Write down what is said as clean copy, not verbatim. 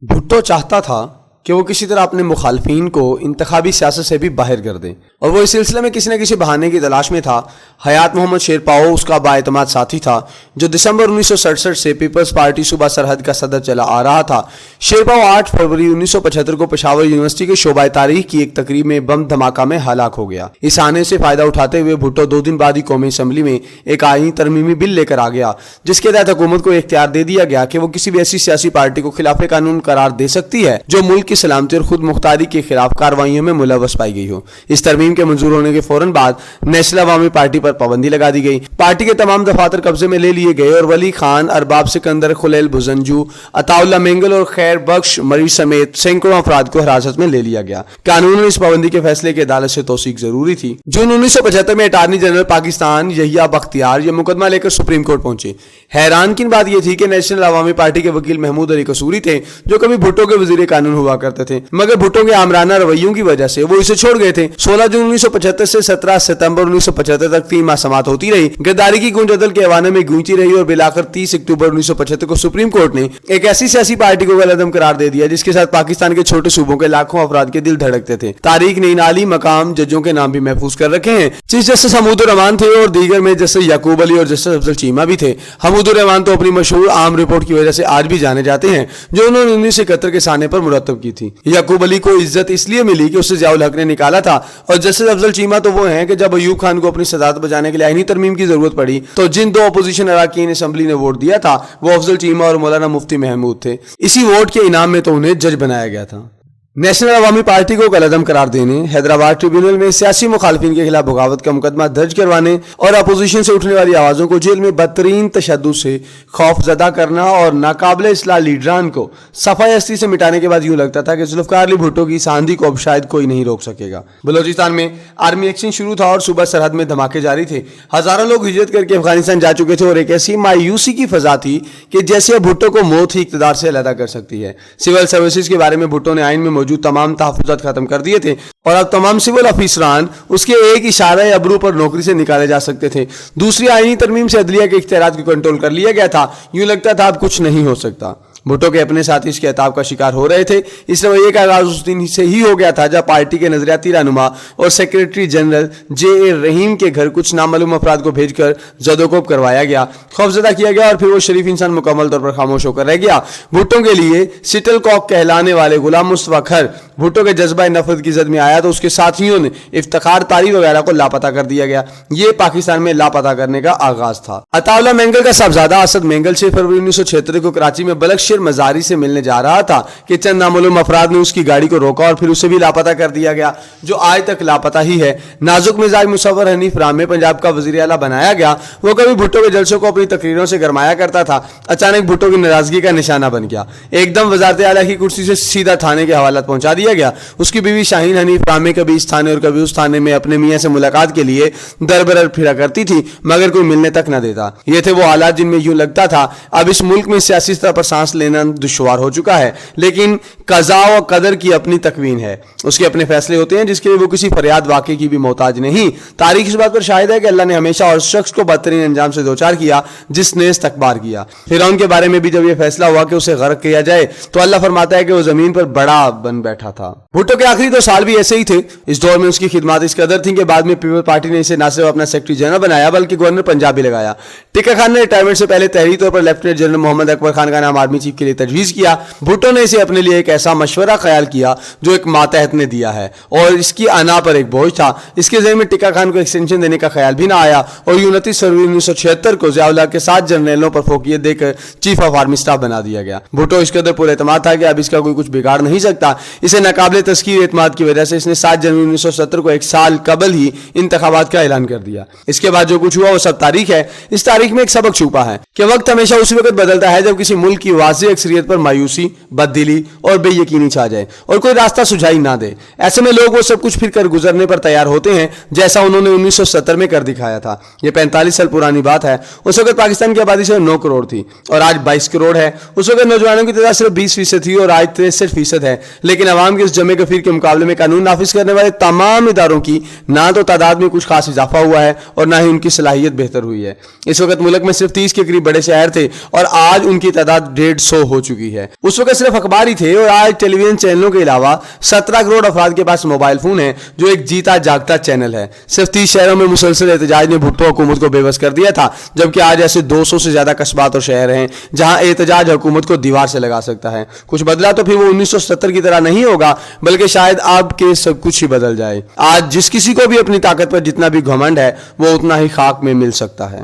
भुट्टो चाहता था कि वो किसी तरह अपने मुखालफीन को इंतखाबी सियासत से भी बाहर कर दें और वो इस सिलसिले में किसी न किसी बहाने की तलाश में था। हयात मोहम्मद शेरपाओ उसका बाएतमाद साथी था जो दिसंबर 1967 से पीपल्स पार्टी सूबा सरहद का सदर चला आ रहा था। शेरपाओ 8 फरवरी 1975 को पेशावर यूनिवर्सिटी के शोबा तारीख की एक तकरीब में बम धमाका में हलाक हो गया। इस आने से फायदा उठाते हुए भुट्टो 2 दिन बाद ही कौमी असम्बली में एक आईनी तरमीमी बिल लेकर आ गया जिसके तहत हुकूमत को इख्तियार दे दिया गया कि वो किसी भी ऐसी सियासी पार्टी को खिलाफ कानून करार दे सकती है जो मुल्क की सलामती और खुद मुख्तारी के खिलाफ कार्रवाइयों में मुलव्वस पाई गई हो। इस तरमीम के मंजूर होने के फौरन बाद नेशनल अवामी पार्टी पर पाबंदी लगा दी गई। पार्टी के तमाम दफातर कब्जे में ले लिए गए और वली खान, अरबाब सिकंदर, खुलैल बुजंजू, अताउल्ला मेंगल और खैर बख्श मरी समेत सैकड़ों अफराद को हिरासत में ले लिया गया। कानूनन इस पाबंदी के फैसले की अदालत से तौसीक जरूरी थी। जून 1975 में अटार्नी जनरल पाकिस्तान यहिया बख्तियार यह मुकदमा लेकर सुप्रीम कोर्ट पहुंचे। हैरान की बात यह थी कि नेशनल अवामी पार्टी के वकील महमूद अली कसूरी थे जो कभी भुट्टो के वजीर कानून हुआ करते थे, मगर भुट्टो के आमराना रवैयों की वजह से वो इसे छोड़ गए थे। 16 जून 1975 से 17 सितंबर 1975 तक 3 माह समाअत होती रही। गद्दारी की गूंज अदल के ऐवानों में गूंजती रही और बिलाकर 30 अक्टूबर 1975 को सुप्रीम कोर्ट ने एक ऐसी सियासी पार्टी को गलतम करार दे दिया जिसके साथ पाकिस्तान के छोटे सूबों के लाखों अफराद के दिल धड़कते थे। तारीख ने इन आली मकाम जजों के नाम भी महफूज कर रखे हैं। चीफ जस्टिस हमीदुर रहमान थे और दीगर में जस्टिस याकूब अली और जस्टिस अफजल चीमा भी थे। हमीदुर रहमान तो अपनी मशहूर आम रिपोर्ट की वजह से आज भी जाने जाते हैं जो उन्होंने 1971 के साने पर मुरतब की थी। याकूब अली को इज्जत इसलिए मिली कि उसे जियाउल हक ने निकाला था और जस्टिस अफजल चीमा तो वो हैं कि जब अयूब खान को अपनी सदात बचाने के लिए आईनी तरमीम की जरूरत पड़ी तो जिन 2 अपोजिशन अराकीन असेंबली ने वोट दिया था वो अफजल चीमा और मौलाना मुफ्ती महमूद थे। इसी वोट के इनाम में तो उन्हें जज बनाया गया था। नेशनल अवामी पार्टी को कलअदम करार देने, हैदराबाद ट्रिब्यूनल में सियासी मुखालफिन के खिलाफ बगावत का मुकदमा दर्ज करवाने और अपोजिशन से उठने वाली आवाज़ों को जेल में बदतरीन तशद्दुद से खौफजदा करना और नाकाबिल इस्लाह लीडरान को सफाई हस्ती से मिटाने के बाद यूं लगता था कि जुल्फकार अली भुट्टो की सांधी को अब शायद कोई नहीं रोक सकेगा। बलोचिस्तान में आर्मी एक्शन शुरू था और सूबा सरहद में धमाके जारी थे। हजारों लोग हिजरत करके अफगानिस्तान जा चुके थे और एक ऐसी मायूसी की फजा थी कि जैसे भुट्टो को मौत ही इक़्तिदार से अलहदा कर सकती है। सिविल सर्विसेज के बारे में भुट्टो ने आइन में मौजूद तमाम तहफ़्फ़ुज़ात खत्म कर दिए थे और अब तमाम सिविल अफसरान उसके एक इशारे अबरू पर नौकरी से निकाले जा सकते थे। दूसरी आईनी तरमीम से अदलिया के इख्तियारात को कंट्रोल कर लिया गया था। यूं लगता था अब कुछ नहीं हो सकता। भुट्टो के अपने साथी इसके अताब का शिकार हो रहे थे। इस रवैये का आगाज उस दिन से ही हो गया था जब पार्टी के नजरियाती रहनुमा और सेक्रेटरी जनरल जे.ए. रहीम के घर कुछ नामालूम अफराद को भेजकर जदोकोब करवाया गया, खौफजदा किया गया और फिर वो शरीफ इंसान मुकम्मल तौर पर खामोश होकर रह गया। भुट्टो के लिए सिटल कॉक कहलाने वाले गुलाम मुस्तफा खर भुट्टो के जज्बा नफरत की जद में आया तो उसके साथियों ने इफ्तिखार तारी वगैरह को लापता कर दिया गया। ये पाकिस्तान में लापता करने का आगाज था। अताउल्ला मेंगल का साहबजादा असद मेंगल 6 फरवरी 1976 को कराची में बलकशेर मजारी से मिलने जा रहा था कि चंद नामालूम अफराद ने उसकी गाड़ी को रोका और फिर उसे भी लापता कर दिया गया जो आज तक लापता ही है। नाजुक मिजाज मुसव्वर हनीफ रामे पंजाब का वजीर आला बनाया गया। वो कभी भुट्टो के जलसों को अपनी तकरीरों से गरमाया करता था, अचानक भुट्टो की नाराजगी का निशाना बन गया। एकदम वजारत आला की कुर्सी से सीधा थाने के हवालात पहुंचा दिया गया। उसकी बीवी शाहीन हनीफ रामे कभी इस थाने और कभी उस थाने में अपने मियाँ से मुलाकात के लिए दरबदर फिरा करती थी मगर कोई मिलने तक न देता। ये थे वो हालात जिनमें यूं लगता था अब इस मुल्क में सियासी स्तर पर सांस लेना दुश्वार हो चुका है। लेकिन कज़ा व कदर की अपनी तकवीन है, उसके अपने फैसले होते हैं जिसके लिए वो किसी फरियाद वाक़े की भी मोहताज नहीं। तारीख इस बात पर शाहिद है कि अल्लाह ने हमेशा और शख्स को बदतरीन अंजाम से दोचार किया जिसने इस्तकबार किया। फिरौन के बारे में भी जब यह फैसला हुआ कि उसे गर्क किया जाए तो अल्लाह फरमाता है कि वो जमीन पर बड़ा बन बैठा था। भुट्टो के आखिरी 2 साल भी ऐसे ही थे। इस दौर में उसकी खिदमत इस कदर थी कि बाद में पीपल्स पार्टी ने इसे न सिर्फ अपना सेक्रेटरी जनरल बनाया बल्कि गवर्नर पंजाब भी लगाया। टिक्का खान ने रिटायरमेंट से पहले तहरीरी तौर पर लेफ्टिनेंट जनरल मोहम्मद अकबर खान का नाम आर्मी चीफ के लिए तजवीज़ किया। भुट्टो ने इसे अपने लिए एक ऐसा मशवरा ख्याल किया जो एक मातहत ने दिया है और इसकी अना पर एक बोझ था। इसके ज़हन में टिक्का खान को एक्सटेंशन देने का ख्याल भी ना आया और 29 फरवरी 1976 को जियाउल हक के 7 जनरलों पर फोकियत देकर चीफ ऑफ आर्मी स्टाफ बना दिया गया। भुट्टो इस कदर पूरे एतमाद था कि अब इसका कोई कुछ बिगाड़ नहीं सकता। इसे नाकाबिल तस्कीर एतमाद की वजह से इसने 7 जनवरी 1970 को एक साल कबल ही इंतखाबात का ऐलान कर दिया। इसके बाद जो कुछ हुआ वो सब तारीख है। इस तारीख में एक सबक छुपा है कि वक्त हमेशा उसी वक्त बदलता है जब किसी मुल्क की वाज़ेह अक्सरियत पर मायूसी, बददिली और बेयकीनी छा जाए और कोई रास्ता सुझाई ना दे। ऐसे में लोग वो सब कुछ फिर कर गुजरने पर तैयार होते हैं जैसा उन्होंने 1970 में कर दिखाया था। ये 45 साल पुरानी बात है। उस वक्त पाकिस्तान की आबादी सिर्फ 9 करोड़ थी और आज 22 करोड़ है। उस वक्त नौजवानों की तादाद सिर्फ 20% थी और आज 63% है। लेकिन अवाम के इस जमे कफीर के मुकाबले में कानून नाफिज करने वाले तमाम इदारों की ना तो तादाद में कुछ खास इजाफा हुआ है और ना ही उनकी सलाहियत बेहतर हुई है। इस वक्त मुल्क में सिर्फ 30 के करीब बड़े शहर थे और آج ان کی تعداد 150 ہو چکی ہے. اس وقت صرف اخبار ہی تھے اور آج ٹیلی ویژن چینلوں کے علاوہ 17 کروڑ افراد کے پاس موبائل فون ہے جو ایک جیتا جاگتا چینل ہے. صرف 30 شہروں میں مسلسل احتجاج نے بھٹو حکومت کو بے بس کر دیا تھا، جبکہ آج ایسے 200 سے زیادہ قصبات اور شہر ہیں جہاں احتجاج حکومت کو دیوار سے لگا سکتا ہے. کچھ بدلا تو پھر وہ 1970 کی طرح نہیں ہوگا، بلکہ شاید اب کے سب کچھ ہی بدل جائے. آج جس کسی کو بھی اپنی طاقت پر جتنا بھی گھمنڈ ہے وہ اتنا ہی خاک میں مل سکتا ہے.